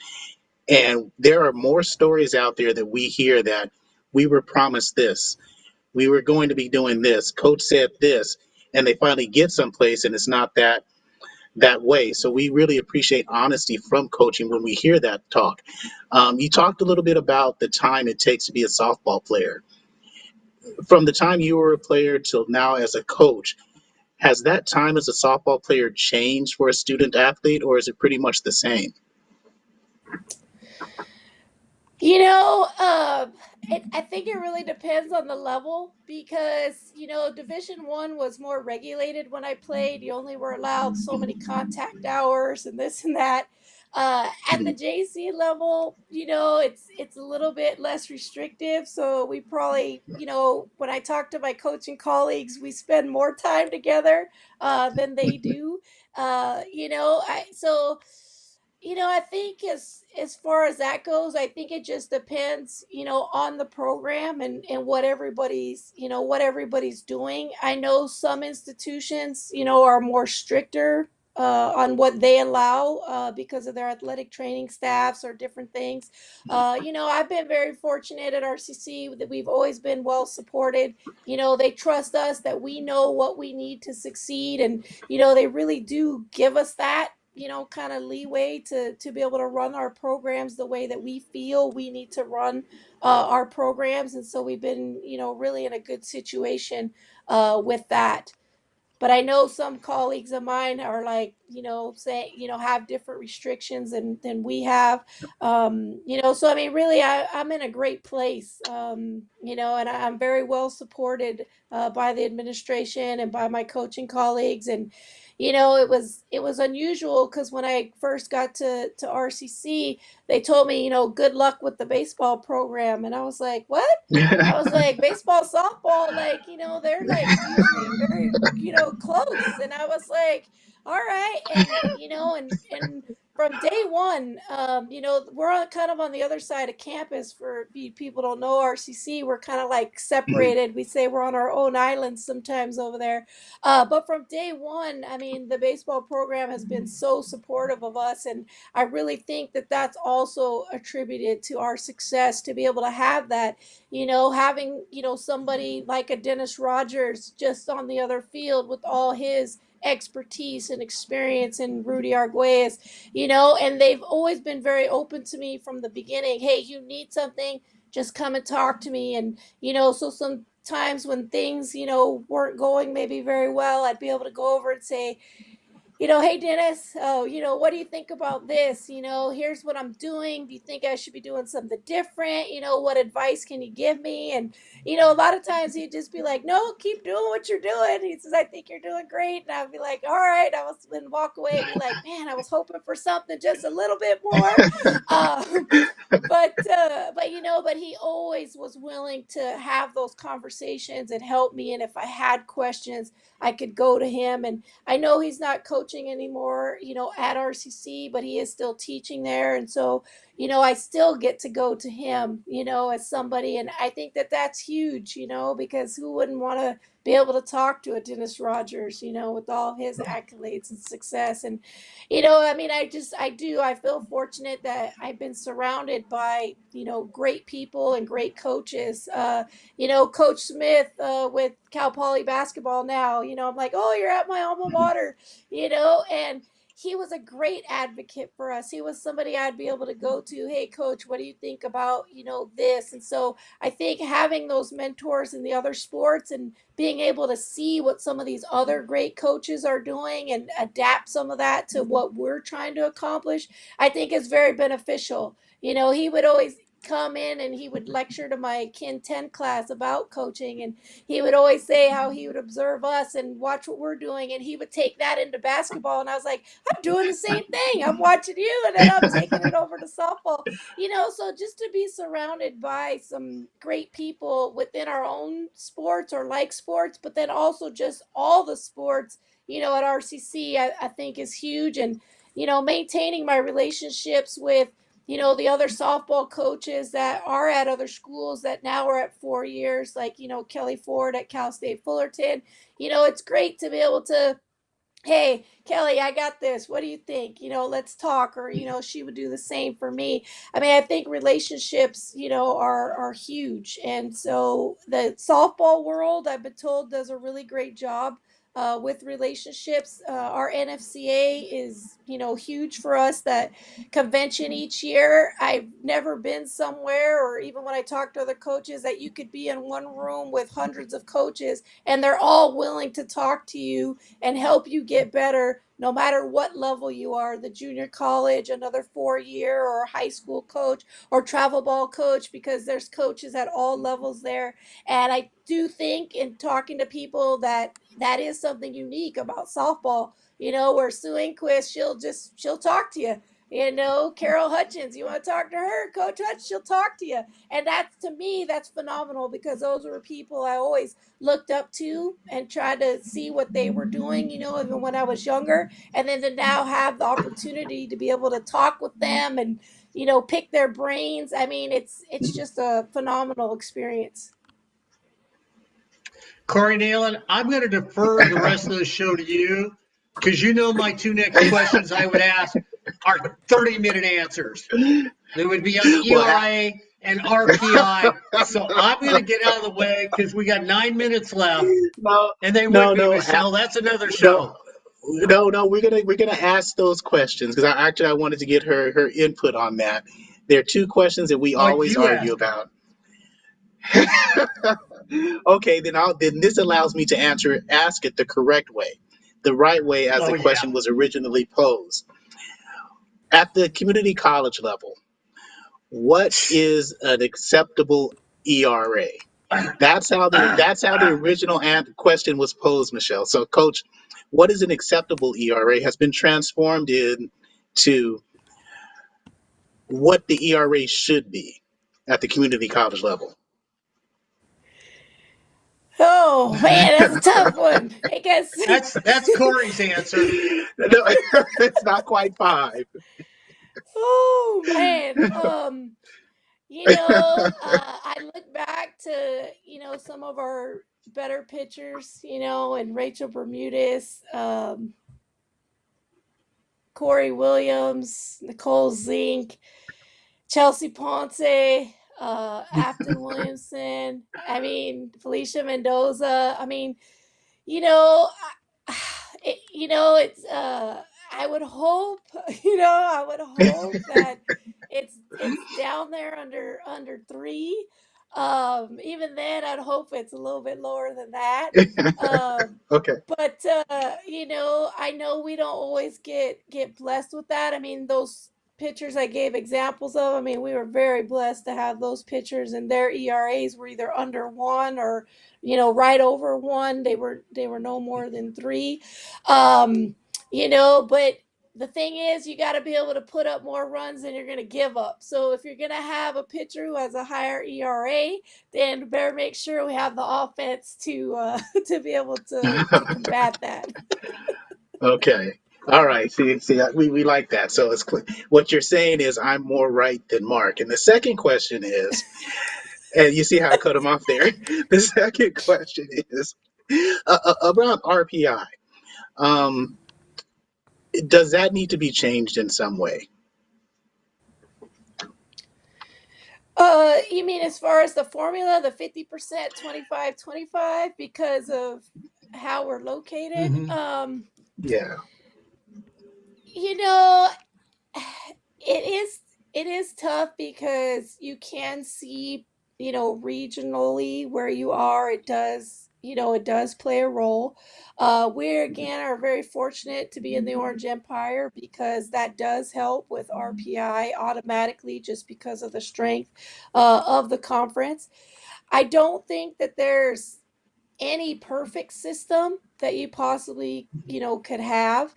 Speaker 1: and there are more stories out there that we hear that we were promised this, we were going to be doing this, coach said this, and they finally get someplace and it's not that way. So we really appreciate honesty from coaching when we hear that talk. You talked a little bit about the time it takes to be a softball player. From the time you were a player till now as a coach, has that time as a softball player changed for a student athlete, or is it pretty much the same?
Speaker 2: You know, um, I think it really depends on the level, because Division 1 was more regulated when I played. You only were allowed so many contact hours and this and that. At the
Speaker 1: Mhm.
Speaker 2: JC level, it's a little bit less restrictive. So we probably, when I talk to my coaching colleagues, we spend more time together than they do. I so I think as far as that goes, I think it just depends, on the program, and what everybody's doing. I know some institutions, are more stricter on what they allow because of their athletic training staffs or different things. I've been very fortunate at RCC that we've always been well supported. They trust us that we know what we need to succeed, and they really do give us that kind of leeway to be able to run our programs the way that we feel we need to run our programs. And so we've been really in a good situation with that. But I know some colleagues of mine are like, say, have different restrictions than we have. So I mean, really, I'm in a great place, and I'm very well supported by the administration and by my coaching colleagues. And it was unusual, because when I first got to RCC, they told me, good luck with the baseball program, and I was like, what? I was like, baseball, softball, like, they're like usually very, close. And I was like, all right. And, and from day one, we're kind of on the other side of campus. For people don't know RCC, we're kind of like separated. We say we're on our own island sometimes over there. But from day one, I mean, the baseball program has been so supportive of us. And I really think that that's also attributed to our success, to be able to have that, having, somebody like a Dennis Rogers just on the other field with all his expertise and experience, and Rudy Arguez, and they've always been very open to me from the beginning. Hey, you need something, just come and talk to me. And, so sometimes when things, weren't going maybe very well, I'd be able to go over and say, hey Dennis, oh, what do you think about this? Here's what I'm doing. Do you think I should be doing something different? What advice can you give me? And, a lot of times he'd just be like, no, keep doing what you're doing. He says, I think you're doing great. And I'd be like, all right. I was then walk away and be like, man, I was hoping for something just a little bit more. Um, but he always was willing to have those conversations and help me. And if I had questions, I could go to him. And I know he's not coaching anymore, at RCC, but he is still teaching there. And so, I still get to go to him, as somebody. And I think that that's huge, because who wouldn't want to be able to talk to a Dennis Rogers, with all his accolades and success. And, I mean, I feel fortunate that I've been surrounded by, great people and great coaches. Coach Smith with Cal Poly basketball now, I'm like, oh, you're at my alma mater, and he was a great advocate for us. He was somebody I'd be able to go to, hey coach, what do you think about, this? And so I think having those mentors in the other sports and being able to see what some of these other great coaches are doing and adapt some of that to what we're trying to accomplish, I think is very beneficial. He would always come in and he would lecture to my kin 10 class about coaching, and he would always say how he would observe us and watch what we're doing, and he would take that into basketball. And I was like, I'm doing the same thing, I'm watching you, and then I'm taking it over to softball. So just to be surrounded by some great people within our own sports or like sports, but then also just all the sports at RCC, I think is huge. And maintaining my relationships with the other softball coaches that are at other schools that now are at 4 years, like Kelly Ford at Cal State Fullerton. It's great to be able to, hey Kelly, I got this, what do you think, let's talk. Or she would do the same for me. I mean, I think relationships are huge. And so the softball world, I've been told, does a really great job with relationships. Our NFCA is huge for us. That convention each year, I've never been somewhere, or even when I talk to other coaches, that you could be in one room with hundreds of coaches and they're all willing to talk to you and help you get better, no matter what level you are, the junior college, another 4 year, or high school coach, or travel ball coach, because there's coaches at all levels there. And I do think, in talking to people, that is something unique about softball, where Sue Inquist, she'll talk to you. Carol Hutchins, you want to talk to her, Coach Hutch, she'll talk to you. And that's, to me, that's phenomenal, because those were people I always looked up to and tried to see what they were doing, even when I was younger. And then to now have the opportunity to be able to talk with them and, pick their brains. I mean, it's just a phenomenal experience.
Speaker 3: Corey Neyland, I'm going to defer the rest of the show to you because my two next questions I would ask are 30-minute answers. They would be on
Speaker 1: Well,
Speaker 3: ERA and RPI. So I'm going to get out of the way because we got 9 minutes left,
Speaker 1: no,
Speaker 3: and they would
Speaker 1: no,
Speaker 3: be,
Speaker 1: no,
Speaker 3: Michelle. That's another
Speaker 1: no,
Speaker 3: show.
Speaker 1: no. We're gonna ask those questions, because I wanted to get her input on that. There are two questions that we
Speaker 3: Oh,
Speaker 1: always
Speaker 3: you
Speaker 1: argue
Speaker 3: ask.
Speaker 1: about. Okay, then this allows me to ask it the correct way, the right way, as
Speaker 3: Oh,
Speaker 1: the
Speaker 3: yeah.
Speaker 1: question was originally posed. At the community college level, what is an acceptable ERA? That's how the original question was posed, Michelle. So, Coach, what is an acceptable ERA has been transformed into what the ERA should be at the community college level.
Speaker 2: Oh man, that's a tough one. I guess.
Speaker 3: That's Corey's answer.
Speaker 1: No, it's not quite five.
Speaker 2: Oh man. I look back to, some of our better pitchers, and Rachel Bermudez, Corey Williams, Nicole Zink, Chelsea Ponce, Afton Williamson. I mean, Felicia Mendoza. I mean, you know, it's I would hope, that it's down there under three. Even then, I'd hope it's a little bit lower than that. Um,
Speaker 1: Okay.
Speaker 2: but I know we don't always get blessed with that. I mean, those pitchers I gave examples of, I mean, we were very blessed to have those pitchers, and their ERAs were either under one or right over one. They were no more than three. But the thing is, you got to be able to put up more runs than you're going to give up. So if you're going to have a pitcher who has a higher ERA, then better make sure we have the offense to to be able to combat that.
Speaker 1: Okay. All right. See, we like that. So what you're saying is I'm more right than Mark. And the second question is, and you see how I cut him off there. The second question is around RPI. Um, does that need to be changed in some way?
Speaker 2: You mean as far as the formula, the 50%, 25-25, because of how we're located?
Speaker 3: Hmm.
Speaker 1: Yeah.
Speaker 2: You know, it is tough because you can see, regionally where you are. It does, it does play a role. We again are very fortunate to be in the Orange Empire because that does help with RPI automatically just because of the strength of the conference. I don't think that there's any perfect system that you possibly, could have,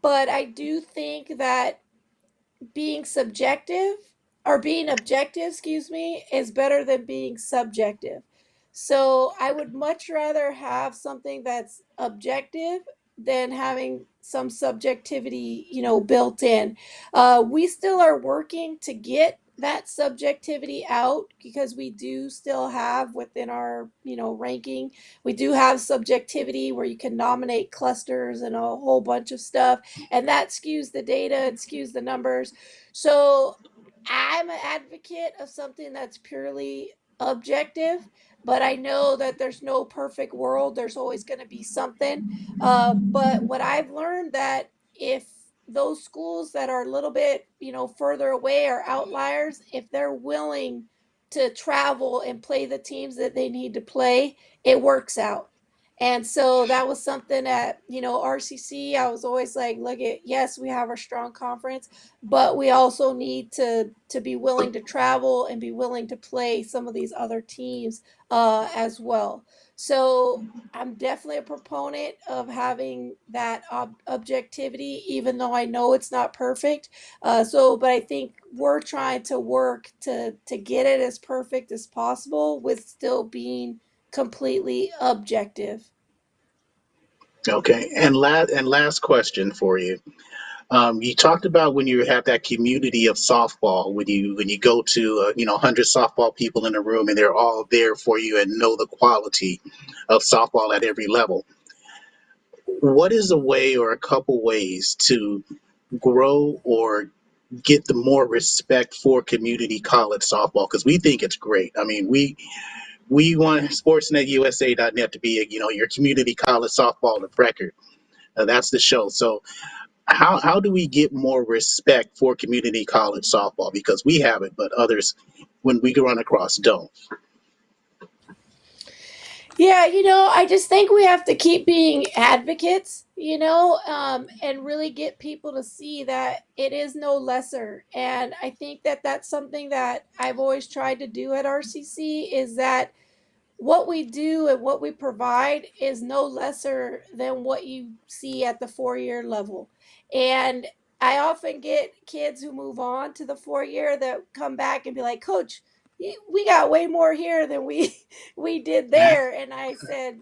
Speaker 2: but I do think that being subjective or being objective, excuse me, is better than being subjective. So I would much rather have something that's objective than having some subjectivity, built in. We still are working to get that subjectivity out because we do still have within our, ranking, we do have subjectivity where you can nominate clusters and a whole bunch of stuff, and that skews the data, it skews the numbers. So I'm an advocate of something that's purely objective, but I know that there's no perfect world. There's always going to be something. But what I've learned that if those schools that are a little bit, further away are outliers, if they're willing to travel and play the teams that they need to play, it works out. And so that was something at, RCC. I was always like, look at, yes, we have our strong conference, but we also need to be willing to travel and be willing to play some of these other teams as well. So I'm definitely a proponent of having that objectivity, even though I know it's not perfect. But I think we're trying to work to get it as perfect as possible with still being completely objective.
Speaker 1: Okay, and last question for you. You talked about when you have that community of softball, when you go to 100 softball people in a room and they're all there for you and know the quality of softball at every level. What is a way or a couple ways to grow or get the more respect for community college softball? Because we think it's great. I mean, we want sportsnetusa.net to be your community college softball of record. That's the show. So how do we get more respect for community college softball? Because we have it, but others, when we run across, don't.
Speaker 2: Yeah, I just think we have to keep being advocates, and really get people to see that it is no lesser. And I think that that's something that I've always tried to do at RCC is that what we do and what we provide is no lesser than what you see at the 4 year level. And I often get kids who move on to the 4 year that come back and be like, Coach, we got way more here than we we did there. And I said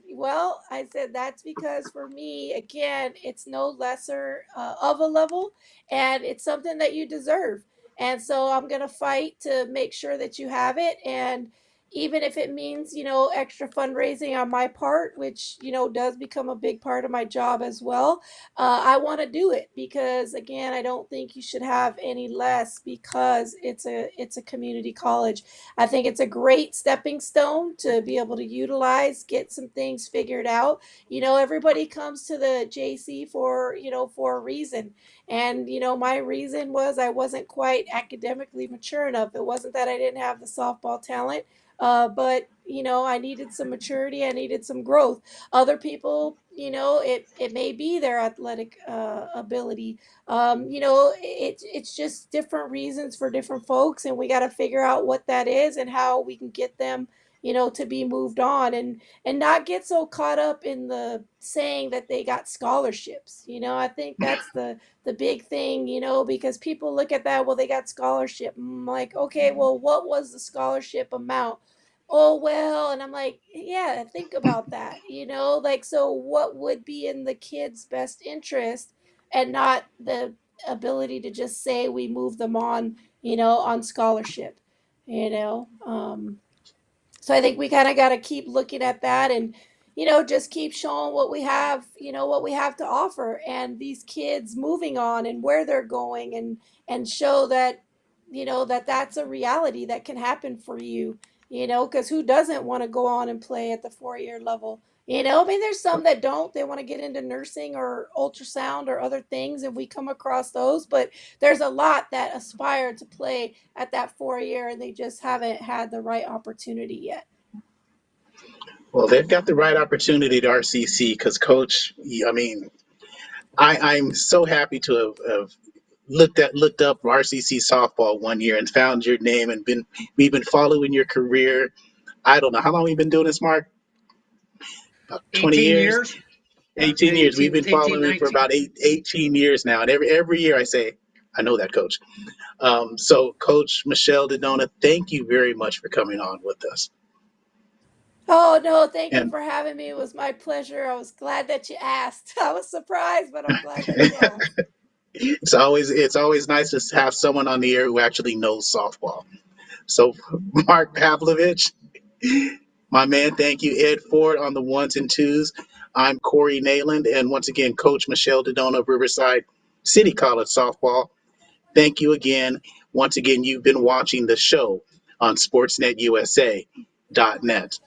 Speaker 2: that's because for me, again, it's no lesser of a level, and it's something that you deserve. And so I'm going to fight to make sure that you have it. And even if it means, extra fundraising on my part, which, does become a big part of my job as well, I want to do it because, again, I don't think you should have any less because it's a community college. I think it's a great stepping stone to be able to utilize, get some things figured out. Everybody comes to the JC for a reason. And, my reason was I wasn't quite academically mature enough. It wasn't that I didn't have the softball talent, but I needed some maturity. I needed some growth. Other people, it may be their athletic ability. It's just different reasons for different folks, and we got to figure out what that is and how we can get them, to be moved on and not get so caught up in the saying that they got scholarships. I think that's the big thing, because people look at that, well, they got scholarship. I'm like, okay, well, what was the scholarship amount? Oh, well, and I'm like, yeah, think about that, like, so what would be in the kid's best interest and not the ability to just say we move them on, on scholarship, so I think we kind of got to keep looking at that and, just keep showing what we have, what we have to offer, and these kids moving on and where they're going, and show that, that that's a reality that can happen for you. Because who doesn't want to go on and play at the 4 year level? I mean, there's some that don't. They want to get into nursing or ultrasound or other things, and we come across those. But there's a lot that aspire to play at that 4 year, and they just haven't had the right opportunity yet.
Speaker 1: Well, they've got the right opportunity at RCC because, Coach, I mean, I'm so happy to have looked up RCC softball one year and found your name and we've been following your career. I don't know how long we've been doing this, Mark. About 20
Speaker 3: 18
Speaker 1: years,
Speaker 3: years?
Speaker 1: 18 years. We've
Speaker 3: 18,
Speaker 1: been
Speaker 3: 18,
Speaker 1: following you for
Speaker 3: 19.
Speaker 1: about 18 years now, and every year I say, I know that, Coach. So, Coach Michelle Daddona, thank you very much for coming on with us.
Speaker 2: Oh, no, thank you
Speaker 1: And
Speaker 2: for having me. It was my pleasure. I was glad that you asked. I was surprised, but I'm glad that you asked.
Speaker 1: it's always nice to have someone on the air who actually knows softball. So, Mark Pavlovich, my man, thank you. Ed Ford on the ones and twos. I'm Corey Neyland, and once again, Coach Michelle Daddona of Riverside City College softball. Thank you again. Once again, you've been watching the show on SportsNetUSA.net.